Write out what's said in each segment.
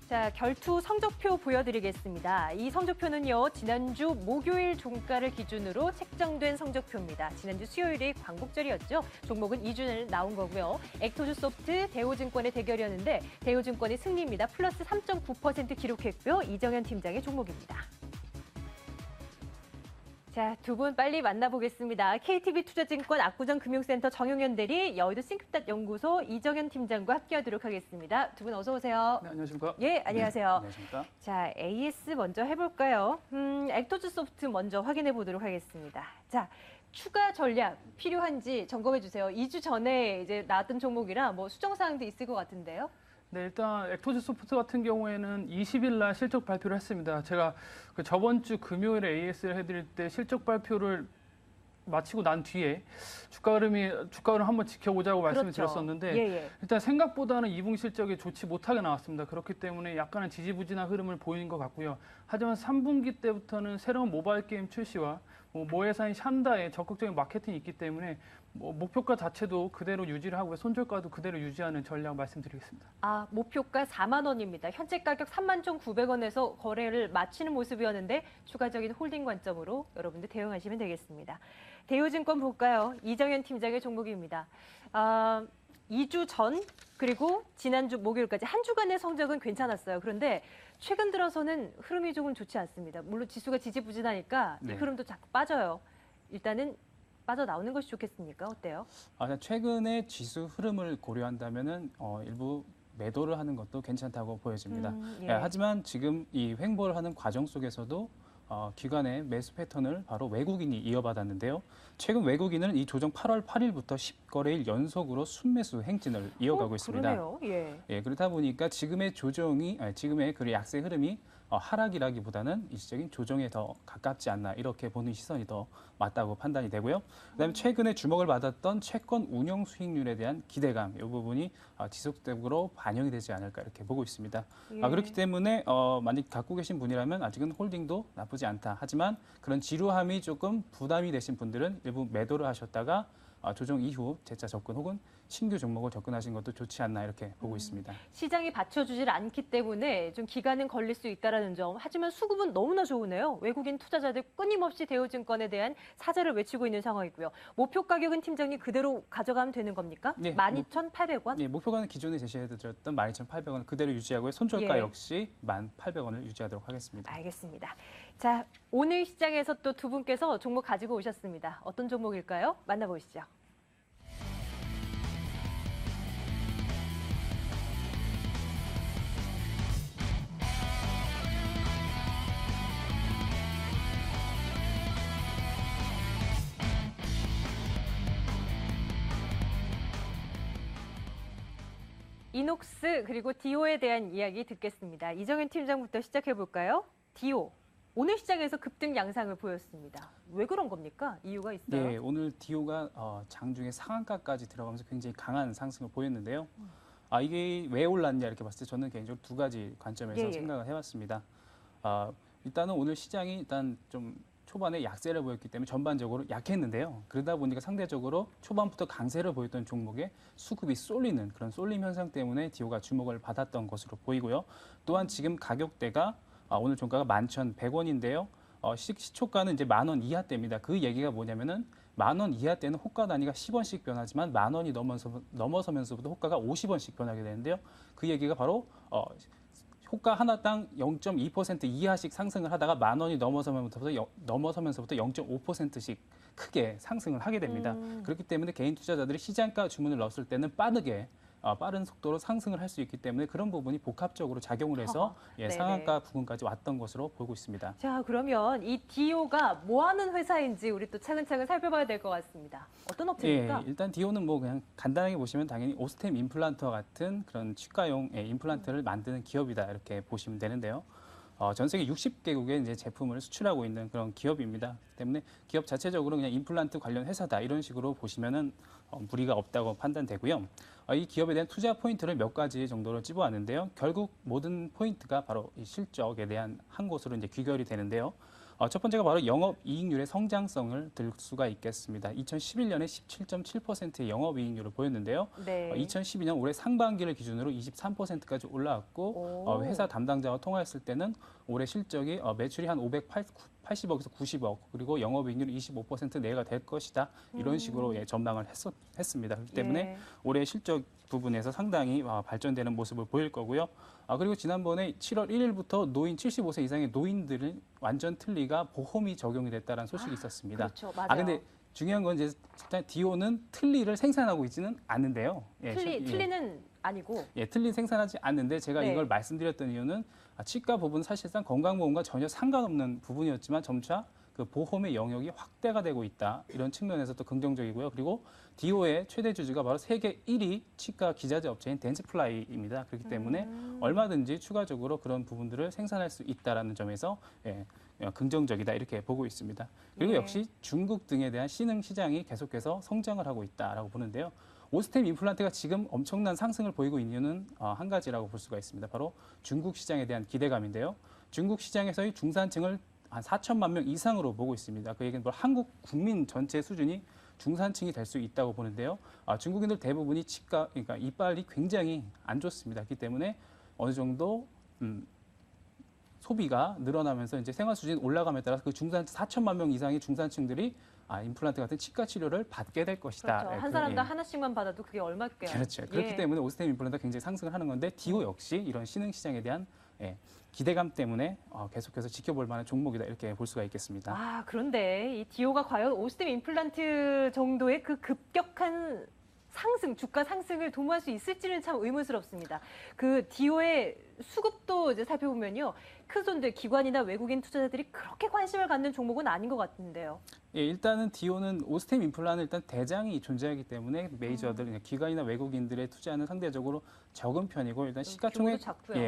자, 결투 성적표 보여드리겠습니다. 이 성적표는요, 지난주 목요일 종가를 기준으로 책정된 성적표입니다. 지난주 수요일이 광복절이었죠. 종목은 2주 나온 거고요. 액토주소프트, 대우증권의 대결이었는데 대우증권의 승리입니다. 플러스 3.9% 기록했고요. 이정현 팀장의 종목입니다. 자, 두 분 빨리 만나보겠습니다. KTB투자증권 압구정금융센터 정용현 대리, 여의도 싱크닷 연구소 이정현 팀장과 함께하도록 하겠습니다. 두 분 어서 오세요. 네, 안녕하십니까? 예, 안녕하세요. 네, 안녕하십니까? 자, AS 먼저 해볼까요? 액토주소프트 먼저 확인해 보도록 하겠습니다. 자, 추가 전략 필요한지 점검해 주세요. 2주 전에 이제 나왔던 종목이라 뭐 수정 사항도 있을 것 같은데요. 네, 일단 액토주소프트 같은 경우에는 20일 날 실적 발표를 했습니다. 제가 그 저번 주 금요일에 AS를 해드릴 때 실적 발표를 마치고 난 뒤에 주가 흐름 한번 지켜보자고 말씀을 그렇죠. 드렸었는데 예. 일단 생각보다는 2분기 실적이 좋지 못하게 나왔습니다. 그렇기 때문에 약간은 지지부진한 흐름을 보이는 것 같고요. 하지만 3분기 때부터는 새로운 모바일 게임 출시와 모회사인 샨다의 적극적인 마케팅이 있기 때문에 목표가 자체도 그대로 유지를 하고요. 손절가도 그대로 유지하는 전략 말씀드리겠습니다. 아, 목표가 4만 원입니다. 현재 가격 31,900원에서 거래를 마치는 모습이었는데 추가적인 홀딩 관점으로 여러분들 대응하시면 되겠습니다. 대우증권 볼까요? 이정현 팀장의 종목입니다. 2주 전 그리고 지난주 목요일까지 한 주간의 성적은 괜찮았어요. 그런데 최근 들어서는 흐름이 조금 좋지 않습니다. 물론 지수가 지지부진하니까 이 흐름도 자꾸 빠져요. 일단은 빠져나오는 것이 좋겠습니까? 어때요? 최근에 지수 흐름을 고려한다면은 일부 매도를 하는 것도 괜찮다고 보여집니다. 하지만 지금 이 횡보를 하는 과정 속에서도 기관의 매수 패턴을 바로 외국인이 이어받았는데요. 최근 외국인은 이 조정 8월 8일부터 10거래일 연속으로 순매수 행진을 이어가고 있습니다. 그러네요. 예. 그렇다 보니까 지금의 그 약세 흐름이 하락이라기보다는 일시적인 조정에 더 가깝지 않나 이렇게 보는 시선이 더 맞다고 판단이 되고요. 그다음에 최근에 주목을 받았던 채권 운용 수익률에 대한 기대감 이 부분이 지속적으로 반영이 되지 않을까 이렇게 보고 있습니다. 그렇기 때문에 만약 갖고 계신 분이라면 아직은 홀딩도 나쁘지 않다. 하지만 그런 지루함이 조금 부담이 되신 분들은 일부 매도를 하셨다가 조정 이후 재차 접근 혹은 신규 종목을 접근하신 것도 좋지 않나 이렇게 보고 있습니다. 시장이 받쳐주질 않기 때문에 좀 기간은 걸릴 수 있다는 점. 하지만 수급은 너무나 좋으네요. 외국인 투자자들 끊임없이 대우증권에 대한 사절을 외치고 있는 상황이고요. 목표 가격은 팀장님 그대로 가져가면 되는 겁니까? 네, 12,800원? 네, 목표가는 기존에 제시해드렸던 12,800원 그대로 유지하고요. 손절가 예. 역시 18,000원을 유지하도록 하겠습니다. 알겠습니다. 자, 오늘 시장에서 또 두 분께서 종목 가지고 오셨습니다. 어떤 종목일까요? 만나보시죠. 이녹스 그리고 디오에 대한 이야기 듣겠습니다. 이정현 팀장부터 시작해 볼까요? 디오. 오늘 시장에서 급등 양상을 보였습니다. 왜 그런 겁니까? 이유가 있어요? 네, 오늘 디오가 장중에 상한가까지 들어가면서 굉장히 강한 상승을 보였는데요. 이게 왜 올랐냐 이렇게 봤을 때 저는 개인적으로 두 가지 관점에서 생각을 해봤습니다. 일단은 오늘 시장이 일단 좀 초반에 약세를 보였기 때문에 전반적으로 약했는데요. 그러다 보니까 상대적으로 초반부터 강세를 보였던 종목에 수급이 쏠리는 그런 쏠림 현상 때문에 디오가 주목을 받았던 것으로 보이고요. 또한 지금 가격대가 오늘 종가가 11,100원인데요. 시초가는 이제 10,000원 이하대입니다. 그 얘기가 뭐냐면은 10,000원 이하대는 호가 단위가 10원씩 변하지만 10,000원이 넘어서면서부터 호가가 50원씩 변하게 되는데요. 그 얘기가 바로 호가 하나당 0.2% 이하씩 상승을 하다가 10,000원이 넘어서면서부터 0.5%씩 크게 상승을 하게 됩니다. 그렇기 때문에 개인 투자자들이 시장가 주문을 넣었을 때는 빠른 속도로 상승을 할 수 있기 때문에 그런 부분이 복합적으로 작용을 해서 상한가 부근까지 왔던 것으로 보고 있습니다. 자, 그러면 이 디오가 뭐 하는 회사인지 우리 또 차근차근 살펴봐야 될 것 같습니다. 어떤 업체입니까? 일단 디오는 뭐 그냥 간단하게 보시면 당연히 오스템 임플란트와 같은 그런 치과용 임플란트를 만드는 기업이다 이렇게 보시면 되는데요. 전 세계 60개국에 이제 제품을 수출하고 있는 그런 기업입니다. 때문에 기업 자체적으로 그냥 임플란트 관련 회사다 이런 식으로 보시면은 무리가 없다고 판단되고요. 이 기업에 대한 투자 포인트를 몇 가지 정도로 찝어왔는데요. 결국 모든 포인트가 바로 이 실적에 대한 한 곳으로 이제 귀결이 되는데요. 첫 번째가 바로 영업이익률의 성장성을 들 수가 있겠습니다. 2011년에 17.7%의 영업이익률을 보였는데요. 네. 2012년 올해 상반기를 기준으로 23%까지 올라왔고 오. 회사 담당자와 통화했을 때는 올해 실적이 매출이 한 580억에서 90억 그리고 영업이익률이 25% 내외가 될 것이다. 이런 식으로 전망을 했습니다. 그렇기 때문에 예. 올해 실적 부분에서 상당히 발전되는 모습을 보일 거고요. 그리고 지난번에 7월 1일부터 노인 75세 이상의 노인들은 완전 틀니가 보험이 적용이 됐다는 소식이 있었습니다. 그렇죠. 맞아요. 근데 중요한 건 이제 일단 디오는 틀니를 생산하고 있지는 않는데요. 틀리는 아니고. 틀니 생산하지 않는데 제가 네. 이걸 말씀드렸던 이유는 치과 부분 사실상 건강보험과 전혀 상관없는 부분이었지만 점차 그 보험의 영역이 확대가 되고 있다. 이런 측면에서 또 긍정적이고요. 그리고 디오의 최대 주주가 바로 세계 1위 치과 기자재 업체인 덴스플라이입니다. 그렇기 때문에 얼마든지 추가적으로 그런 부분들을 생산할 수 있다라는 점에서 긍정적이다 이렇게 보고 있습니다. 그리고 예. 역시 중국 등에 대한 신흥 시장이 계속해서 성장을 하고 있다라고 보는데요. 오스템 임플란트가 지금 엄청난 상승을 보이고 있는 이유는 한 가지라고 볼 수가 있습니다. 바로 중국 시장에 대한 기대감인데요. 중국 시장에서의 중산층을 한 4천만 명 이상으로 보고 있습니다. 그 얘기는 한국 국민 전체 수준이 중산층이 될 수 있다고 보는데요. 중국인들 대부분이 치과, 그러니까 이빨이 굉장히 안 좋습니다. 그렇기 때문에 어느 정도 소비가 늘어나면서 이제 생활 수준이 올라감에 따라서 그 4천만 명 이상의 중산층들이 임플란트 같은 치과 치료를 받게 될 것이다. 그렇죠. 한 사람당 하나씩만 받아도 그게 얼마일까요? 그렇죠. 그렇기 때문에 오스템 임플란트가 굉장히 상승을 하는 건데 디오 역시 이런 신흥 시장에 대한 기대감 때문에 계속해서 지켜볼 만한 종목이다 이렇게 볼 수가 있겠습니다. 그런데 이 디오가 과연 오스템 임플란트 정도의 그 급격한 상승, 주가 상승을 도모할 수 있을지는 참 의문스럽습니다. 그 디오의 수급도 이제 살펴보면요. 큰 손들, 기관이나 외국인 투자자들이 그렇게 관심을 갖는 종목은 아닌 것 같은데요. 일단은 디오는 오스템 임플란트 일단 대장이 존재하기 때문에 메이저들, 기관이나 외국인들의 투자는 상대적으로 적은 편이고 일단 시가총액,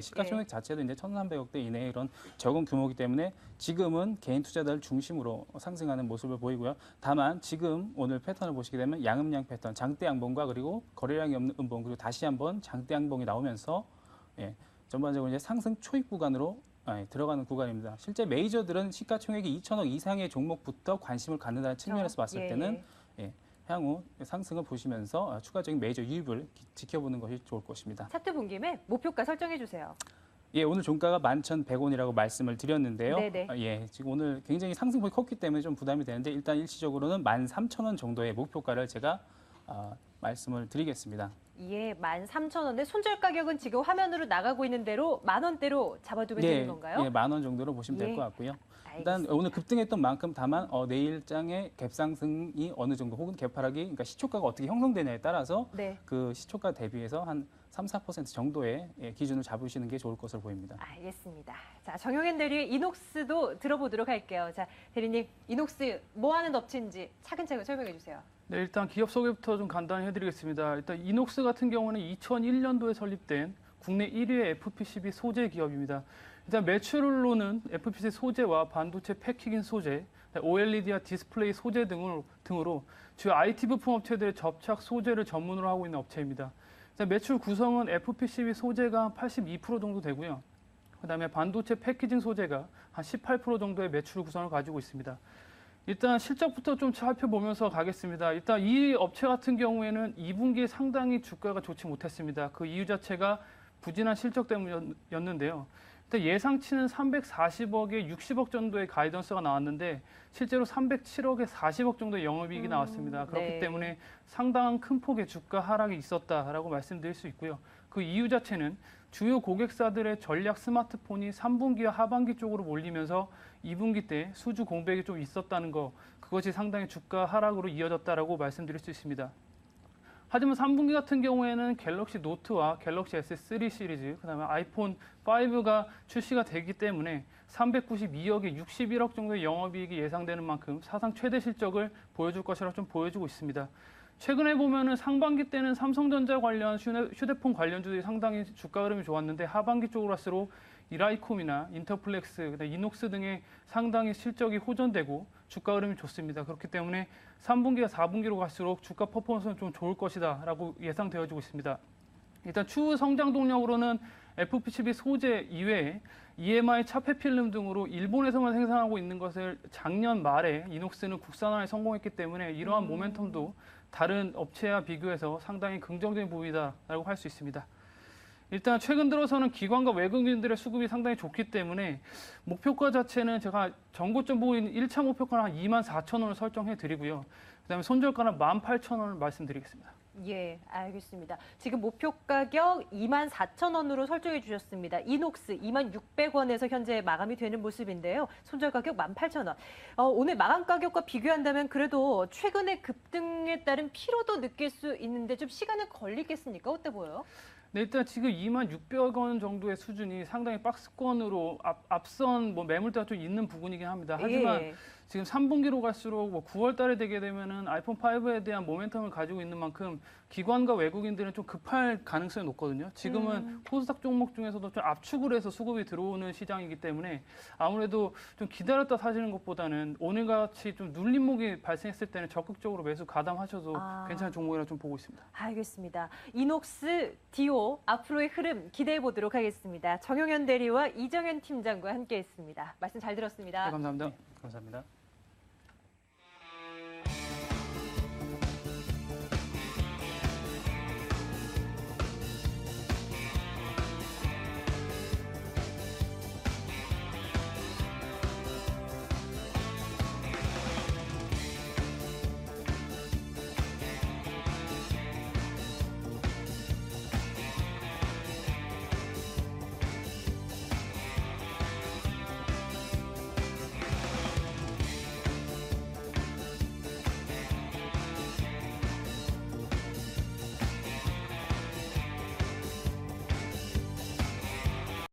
시가총액 자체도 이제 1,300억대 이내의 이런 적은 규모이기 때문에 지금은 개인 투자자를 중심으로 상승하는 모습을 보이고요. 다만 지금 오늘 패턴을 보시게 되면 양음양 패턴, 장대 양봉과 그리고 거래량이 없는 음봉 그리고 다시 한번 장대 양봉이 나오면서 전반적으로 이제 상승 초입 구간으로 들어가는 구간입니다. 실제 메이저들은 시가총액이 2천억 이상의 종목부터 관심을 갖는다는 측면에서 봤을 때는 향후 상승을 보시면서 추가적인 메이저 유입을 지켜보는 것이 좋을 것입니다. 차트 본 김에 목표가 설정해 주세요. 오늘 종가가 11,100원이라고 말씀을 드렸는데요. 네네. 지금 오늘 굉장히 상승폭이 컸기 때문에 좀 부담이 되는데 일단 일시적으로는 13,000원 정도의 목표가를 제가 말씀을 드리겠습니다. 13,000원에 손절 가격은 지금 화면으로 나가고 있는 대로 10,000원대로 잡아두면 되는 건가요? 10,000원 정도로 보시면 될 것 같고요. 일단 알겠습니다. 오늘 급등했던 만큼 다만 내일장의 갭상승이 어느 정도 혹은 갭하락이 그러니까 시초가가 어떻게 형성되냐에 따라서 그 시초가 대비해서 한 3-4% 정도의 기준을 잡으시는 게 좋을 것으로 보입니다. 알겠습니다. 자, 정영현 대리의 이녹스도 들어보도록 할게요. 자, 대리님, 이녹스 뭐 하는 업체인지 차근차근 설명해 주세요. 네, 일단 기업 소개부터 좀 간단히 해드리겠습니다. 일단 이녹스 같은 경우는 2001년도에 설립된 국내 1위의 FPCB 소재 기업입니다. 일단 매출로는 FPC 소재와 반도체 패키징 소재, OLED와 디스플레이 소재 등으로 주요 IT 부품 업체들의 접착 소재를 전문으로 하고 있는 업체입니다. 매출 구성은 FPCB 소재가 한 82% 정도 되고요. 그다음에 반도체 패키징 소재가 한 18% 정도의 매출 구성을 가지고 있습니다. 일단 실적부터 좀 살펴보면서 가겠습니다. 일단 이 업체 같은 경우에는 2분기에 상당히 주가가 좋지 못했습니다. 그 이유 자체가 부진한 실적 때문이었는데요. 일단 예상치는 340억에 60억 정도의 가이던스가 나왔는데 실제로 307억에 40억 정도의 영업이익이 나왔습니다. 그렇기 때문에 상당한 큰 폭의 주가 하락이 있었다라고 말씀드릴 수 있고요. 그 이유 자체는 주요 고객사들의 전략 스마트폰이 3분기와 하반기 쪽으로 몰리면서 2분기 때 수주 공백이 좀 있었다는 거, 그것이 상당히 주가 하락으로 이어졌다라고 말씀드릴 수 있습니다. 하지만 3분기 같은 경우에는 갤럭시 노트와 갤럭시 S3 시리즈, 그다음에 아이폰 5가 출시가 되기 때문에 392억에 61억 정도의 영업이익이 예상되는 만큼 사상 최대 실적을 보여줄 것이라고 좀 보여주고 있습니다. 최근에 보면은 상반기 때는 삼성전자 관련 휴대폰 관련주들이 상당히 주가 흐름이 좋았는데 하반기 쪽으로 갈수록 이라이콤이나 인터플렉스, 그다음에 이녹스 등의 상당히 실적이 호전되고 주가 흐름이 좋습니다. 그렇기 때문에 3분기와 4분기로 갈수록 주가 퍼포먼스는 좀 좋을 것이다라고 예상되어지고 있습니다. 일단 추후 성장 동력으로는 FPCB 소재 이외에 EMI 차폐 필름 등으로 일본에서만 생산하고 있는 것을 작년 말에 이녹스는 국산화에 성공했기 때문에 이러한 모멘텀도 다른 업체와 비교해서 상당히 긍정적인 부분이다라고 할 수 있습니다. 일단 최근 들어서는 기관과 외국인들의 수급이 상당히 좋기 때문에 목표가 자체는 제가 정고점 보인 1차 목표가는 한 24,000원을 설정해 드리고요. 그다음에 손절가는 18,000원을 말씀드리겠습니다. 예, 알겠습니다. 지금 목표 가격 24,000원으로 설정해 주셨습니다. 이녹스 26,600원에서 현재 마감이 되는 모습인데요. 손절 가격 18,000원. 오늘 마감 가격과 비교한다면 그래도 최근의 급등에 따른 피로도 느낄 수 있는데 좀 시간은 걸리겠습니까? 어때 보여요? 네, 일단 지금 26,600원 정도의 수준이 상당히 박스권으로 앞선 매물대가 좀 있는 부분이긴 합니다. 하지만 예. 지금 3분기로 갈수록 9월 달에 되게 되면은 아이폰 5에 대한 모멘텀을 가지고 있는 만큼 기관과 외국인들은 좀 급할 가능성이 높거든요. 지금은 코스닥 종목 중에서도 좀 압축을 해서 수급이 들어오는 시장이기 때문에 아무래도 좀 기다렸다 사시는 것보다는 오늘같이 좀 눌림목이 발생했을 때는 적극적으로 매수 가담하셔도 괜찮은 종목이라 좀 보고 있습니다. 알겠습니다. 이녹스, 디오 앞으로의 흐름 기대해 보도록 하겠습니다. 정용현 대리와 이정현 팀장과 함께했습니다. 말씀 잘 들었습니다. 네, 감사합니다. 감사합니다.